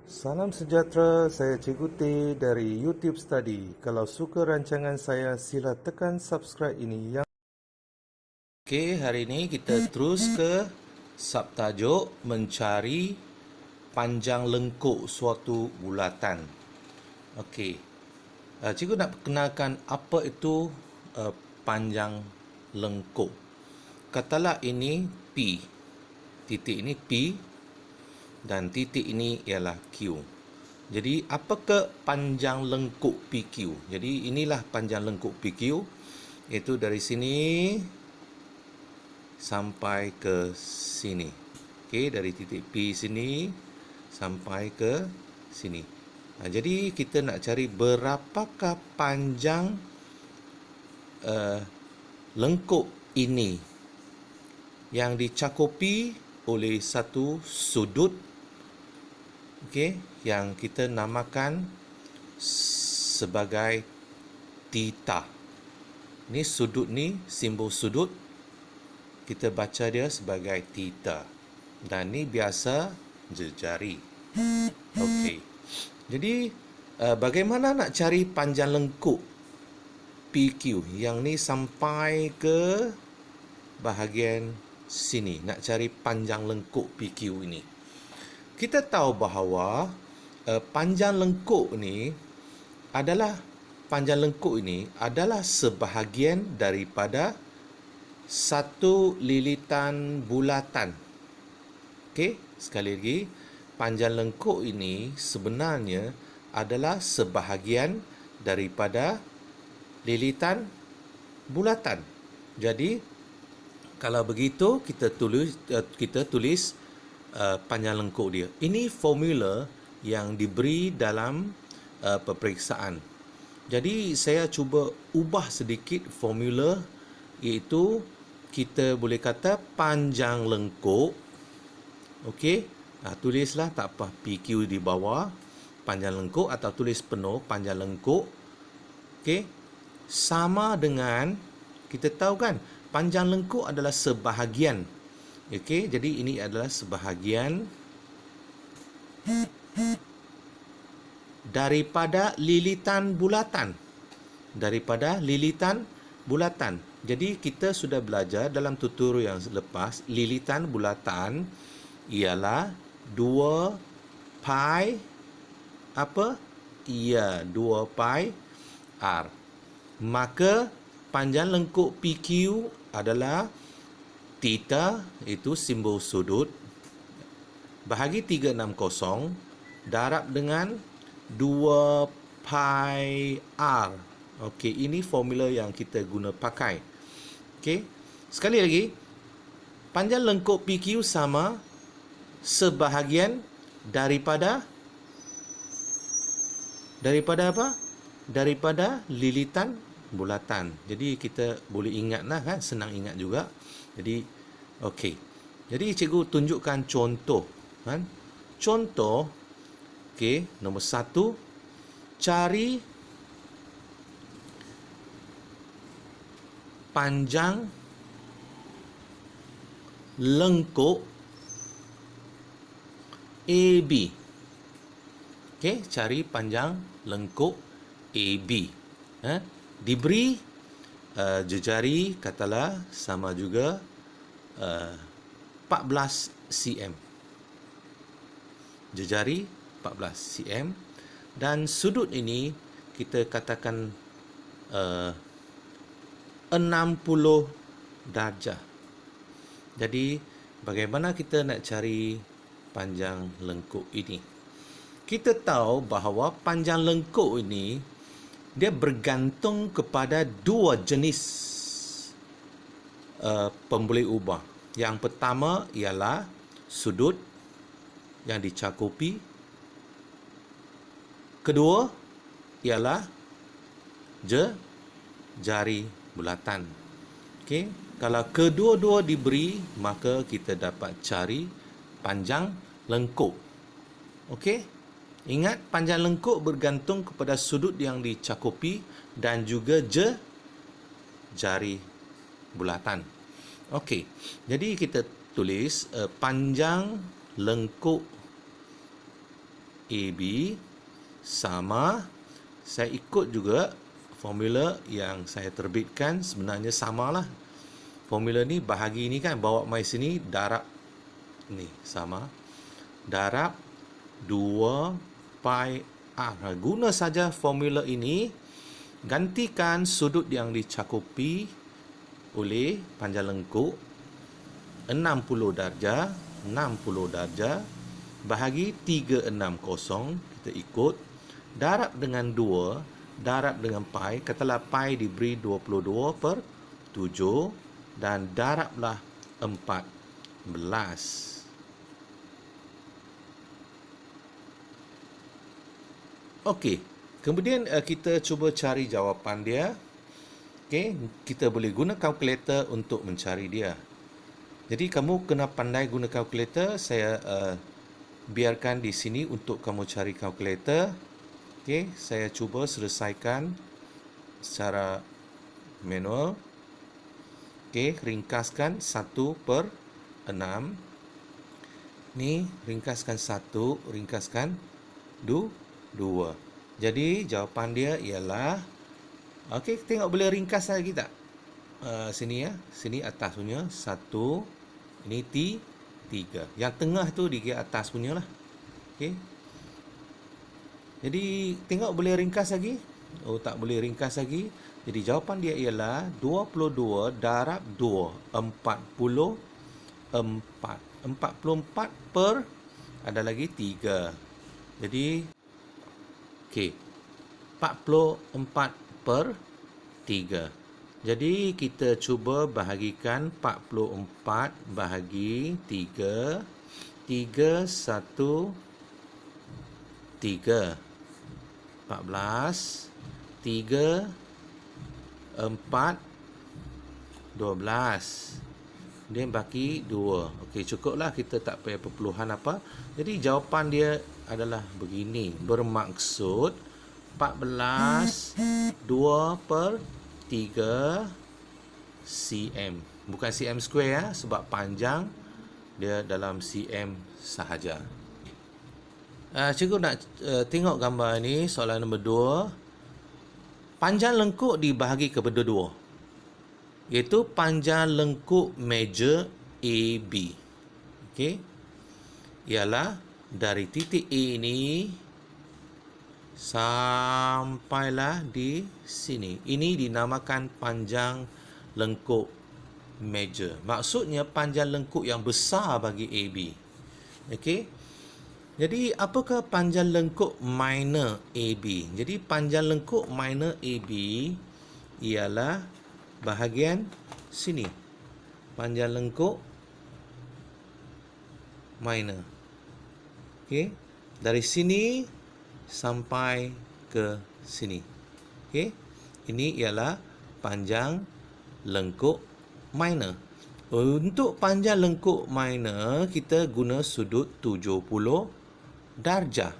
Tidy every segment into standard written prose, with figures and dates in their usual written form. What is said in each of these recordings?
Salam sejahtera, saya Cikgu T dari YouTube Study. Kalau suka rancangan saya, sila tekan subscribe ini yang... Okey, hari ini kita terus ke subtajuk mencari panjang lengkuk suatu bulatan. Okey, cikgu nak perkenalkan apa itu panjang lengkuk. Katalah ini P, titik ini P dan titik ini ialah Q. Jadi apakah panjang lengkuk PQ? Jadi inilah panjang lengkuk PQ, iaitu dari sini sampai ke sini. Okey, dari titik P sini sampai ke sini. Jadi kita nak cari berapakah panjang lengkuk ini yang dicakupi oleh satu sudut, okey, yang kita namakan sebagai theta. Ni sudut ni, simbol sudut, kita baca dia sebagai theta. Dan ni biasa jejari. Okey. Jadi bagaimana nak cari panjang lengkuk PQ? Yang ni sampai ke bahagian sini. Nak cari panjang lengkuk PQ ini. Kita tahu bahawa panjang lengkuk ini adalah sebahagian daripada satu lilitan bulatan. Okey, sekali lagi, panjang lengkuk ini sebenarnya adalah sebahagian daripada lilitan bulatan. Jadi kalau begitu kita tulis panjang lengkuk dia. Ini formula yang diberi dalam peperiksaan. Jadi saya cuba ubah sedikit formula, iaitu kita boleh kata panjang lengkuk. Okey, tulislah tak apa PQ di bawah panjang lengkuk, atau tulis penuh panjang lengkuk. Okey, sama dengan, kita tahu kan panjang lengkuk adalah sebahagian. Okey, jadi ini adalah sebahagian daripada lilitan bulatan. Jadi kita sudah belajar dalam tutorial yang lepas, lilitan bulatan ialah 2 pi apa? Ya, 2 pi R. Maka panjang lengkuk PQ adalah theta, itu simbol sudut, bahagi 360 darab dengan 2 pi R. Okey, ini formula yang kita guna pakai. Okey, sekali lagi, panjang lengkuk PQ sama sebahagian daripada apa? Daripada lilitan bulatan. Jadi kita boleh ingatlah kan, senang ingat juga. Jadi okey. Jadi cikgu tunjukkan contoh kan. Contoh, okey, nombor 1, cari panjang lengkuk AB. Okey, cari panjang lengkuk AB. Diberi jejari, katalah sama juga 14 cm. Jejari 14 cm. Dan sudut ini kita katakan 60 darjah. Jadi bagaimana kita nak cari panjang lengkuk ini? Kita tahu bahawa panjang lengkuk ini dia bergantung kepada dua jenis pemboleh ubah. Yang pertama ialah sudut yang dicakupi. Kedua ialah jari bulatan. Okey, kalau kedua-dua diberi, maka kita dapat cari panjang lengkuk. Okey, ingat panjang lengkuk bergantung kepada sudut yang dicakupi dan juga jari bulatan. Okey, jadi kita tulis panjang lengkuk AB sama, saya ikut juga formula yang saya terbitkan, sebenarnya samalah. Formula ni bahagi ni kan, bawa mai sini, darab ni sama. Darab 2 pi R. Guna saja formula ini, gantikan sudut yang dicakupi oleh panjang lengkuk 60 darjah, 60 darjah bahagi 360, kita ikut darab dengan 2, darab dengan pi, katalah pi diberi 22/7 dan darablah 14. Okey, kemudian kita cuba cari jawapan dia. Okey, kita boleh guna kalkulator untuk mencari dia. Jadi kamu kena pandai guna kalkulator. Saya biarkan di sini untuk kamu cari kalkulator. Okey, saya cuba selesaikan secara manual. Okey, ringkaskan 1/6. Ni ringkaskan 1, ringkaskan 2. Jadi jawapan dia ialah, okey, tengok boleh ringkas lagi tak? Sini ya, sini atas punya 1, ini 3. Yang tengah tu dikira atas punya lah. Okey. Jadi tengok boleh ringkas lagi? Oh, tak boleh ringkas lagi. Jadi jawapan dia ialah 22 darab 2, 44. 44 per ada lagi 3. Jadi okey, 44/3. Jadi kita cuba bahagikan 44 bahagi 3. 3, 1, 3. 14. 3, 4, 12. Dia baki 2. Okey, cukuplah, kita tak payah perpuluhan apa. Jadi jawapan dia adalah begini. Bermaksud 14 2/3 cm. Bukan cm square ya, sebab panjang dia dalam cm sahaja. Cikgu nak tengok gambar ni, soalan nombor 2. Panjang lengkuk dibahagi kepada 2, iaitu panjang lengkuk meja AB. Okey, ialah dari titik A ini sampailah di sini. Ini dinamakan panjang lengkuk meja. Maksudnya panjang lengkuk yang besar bagi AB. Okey. Jadi apakah panjang lengkuk minor AB? Jadi panjang lengkuk minor AB ialah bahagian sini. Panjang lengkuk minor. Okey. Dari sini sampai ke sini. Okey. Ini ialah panjang lengkuk minor. Untuk panjang lengkuk minor, kita guna sudut 70 darjah.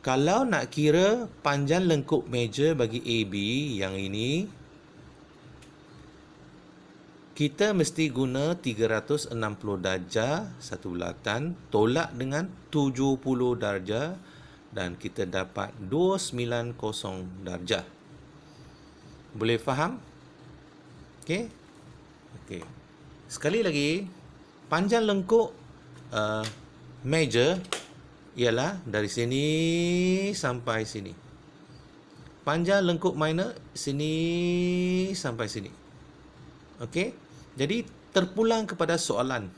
Kalau nak kira panjang lengkuk meja bagi AB yang ini, kita mesti guna 360 darjah satu bulatan, tolak dengan 70 darjah dan kita dapat 290 darjah. Boleh faham? Okey. Okey. Sekali lagi, panjang lengkuk meja ialah dari sini sampai sini. Panjang lengkuk minor sini sampai sini. Okey. Jadi terpulang kepada soalan.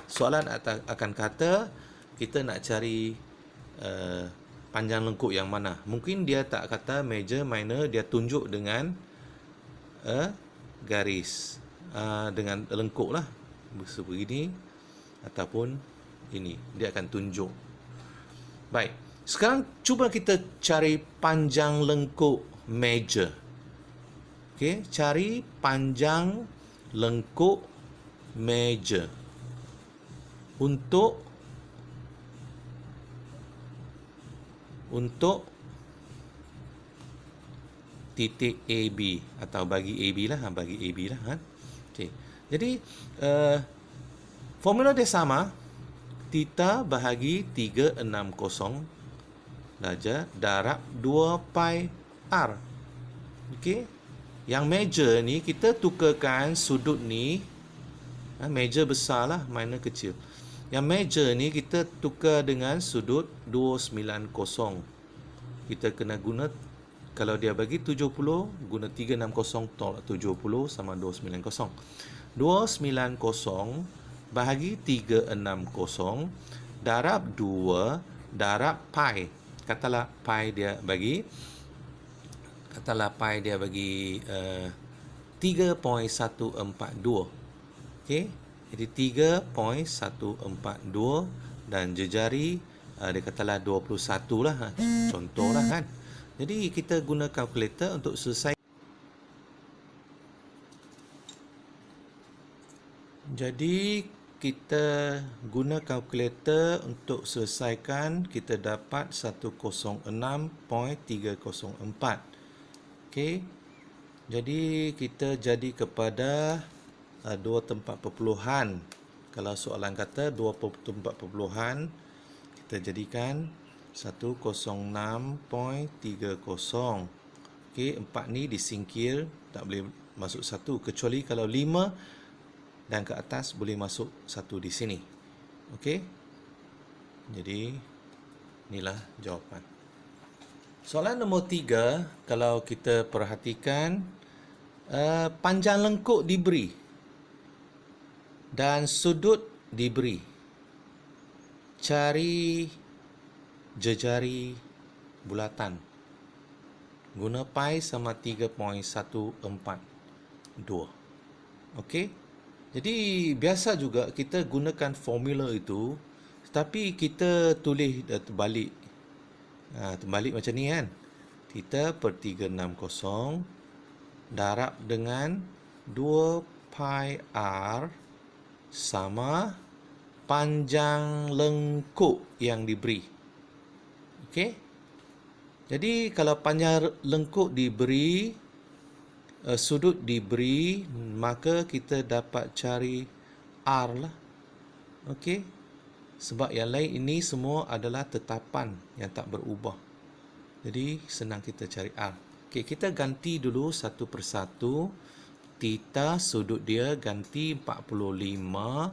Soalan akan kata kita nak cari panjang lengkuk yang mana. Mungkin dia tak kata meja minor, dia tunjuk dengan garis dengan lengkuk lah, sebegini ataupun ini, dia akan tunjuk. Baik, sekarang cuba kita cari panjang lengkuk meja. Okey, cari panjang lengkuk meja untuk titik AB atau bagi AB lah, bagi AB lah. Okey. Jadi formula dia sama. Theta bahagi 360 darjah darab 2 pi R. Okey. Yang meja ni kita tukarkan sudut ni. Meja besar lah, minor kecil. Yang meja ni kita tukar dengan sudut 290. Kita kena guna, kalau dia bagi 70, guna 360 tolak 70 sama 290. 290 bahagi 360 darab 2 darab pi. Katalah pi dia bagi 3.142. Okey. Jadi 3.142 dan jejari dia katalah 21 lah. Contohlah kan. Jadi kita guna kalkulator untuk selesai. Jadi kita guna kalkulator untuk selesaikan, kita dapat 106.304. Okey. Jadi kita jadi kepada dua tempat perpuluhan. Kalau soalan kata dua tempat perpuluhan, kita jadikan 106.30. Okey, 4 ni disingkir, tak boleh masuk 1, kecuali kalau 5 dan ke atas boleh masuk 1 di sini. Okey. Jadi inilah jawapan. Soalan nombor 3, kalau kita perhatikan, panjang lengkuk diberi dan sudut diberi. Cari jejari bulatan. Guna pi sama 3.142. Okey. Jadi biasa juga kita gunakan formula itu, tapi kita tulis terbalik. Terbalik macam ni kan. Theta per 360 darab dengan 2 pi R sama panjang lengkuk yang diberi. Okey. Jadi kalau panjang lengkuk diberi, sudut diberi, maka kita dapat cari R lah. Okey. Sebab yang lain ini semua adalah tetapan yang tak berubah. Jadi senang kita cari R. Okey, kita ganti dulu satu persatu. Theta sudut dia ganti 45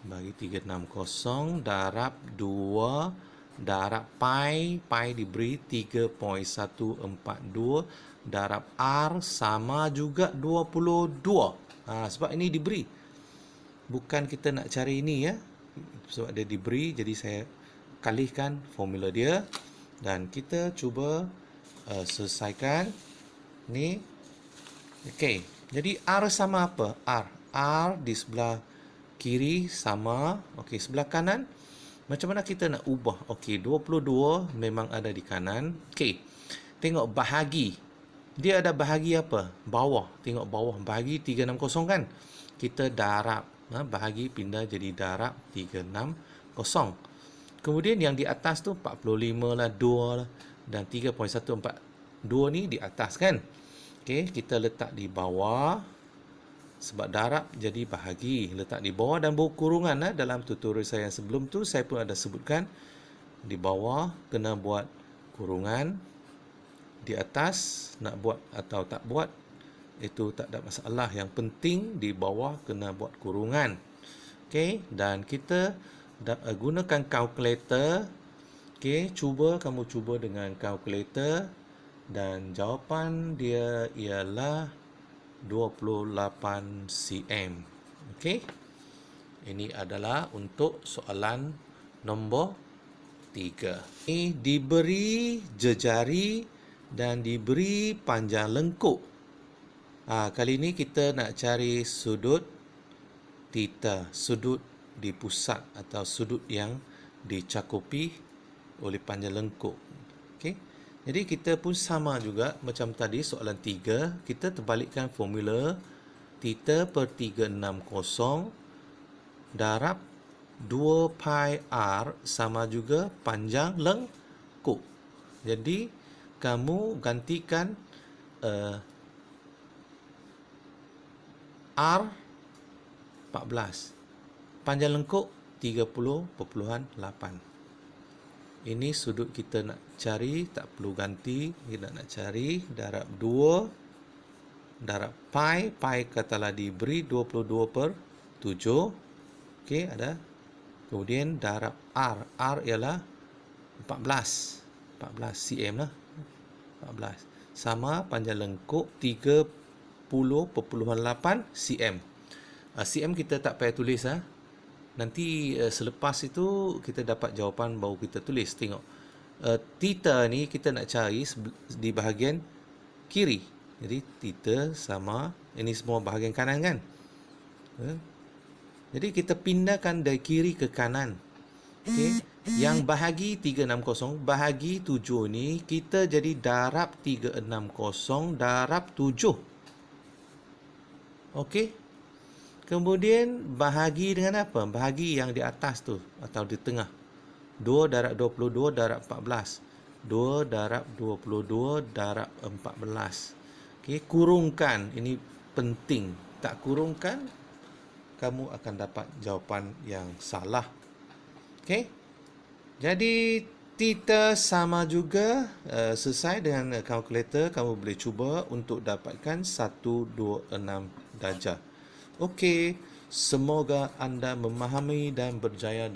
bagi 360 darab 2 darab pi. Pi diberi 3.142 darab R sama juga 22. Sebab ini diberi. Bukan kita nak cari ini ya. Sebab dia diberi, jadi saya kalihkan formula dia. Dan kita cuba selesaikan ni. Okey, jadi R sama apa? R di sebelah kiri sama, okey, sebelah kanan. Macam mana kita nak ubah? Okey, 22 memang ada di kanan. Okey, tengok bahagi. Dia ada bahagi apa? Bawah. Tengok bawah, bahagi 360 kan? Kita darab. Bahagi pindah jadi darab 360. Kemudian yang di atas tu 45 lah, 2 lah. Dan 3.142 ni di atas kan? Okey, kita letak di bawah. Sebab darab jadi bahagi. Letak di bawah dan bawah kurungan lah. Dalam tutorial saya yang sebelum tu, saya pun ada sebutkan. Di bawah kena buat kurungan. Di atas nak buat atau tak buat, itu tak ada masalah. Yang penting di bawah kena buat kurungan. Okey, dan kita gunakan kalkulator. Okey, kamu cuba dengan kalkulator dan jawapan dia ialah 28 cm. Okey. Ini adalah untuk soalan nombor 3. Ini diberi jejari dan diberi panjang lengkuk. Kali ini kita nak cari sudut theta, sudut di pusat atau sudut yang dicakupi oleh panjang lengkuk. Okey. Jadi kita pun sama juga macam tadi soalan 3, kita terbalikkan formula. Theta per 360 darab 2 pi R sama juga panjang lengkuk. Jadi kamu gantikan R 14, panjang lengkuk 30.8. Ini sudut kita nak cari, tak perlu ganti. Kita nak cari darab 2 darab pi. Pi katalah diberi 22/7. Okey, ada. Kemudian darab R. R ialah 14 cm lah. 14. Sama panjang lengkuk 30.8 cm. cm kita tak payah tulis. Nanti selepas itu kita dapat jawapan baru kita tulis. Tengok. Theta ni kita nak cari di bahagian kiri. Jadi theta sama, ini semua bahagian kanan kan? Jadi kita pindahkan dari kiri ke kanan. Okey. Yang bahagi 360 bahagi 7 ni kita jadi darab 360 darab 7. Okey. Kemudian bahagi dengan apa? Bahagi yang di atas tu atau di tengah. 2 darab 22 darab 14. 2 darab 22 darab 14. Okey, kurungkan. Ini penting. Tak kurungkan, kamu akan dapat jawapan yang salah. Okey. Jadi theta sama juga selesai dengan kalkulator. Kamu boleh cuba untuk dapatkan 126 darjah. Okey, semoga anda memahami dan berjaya.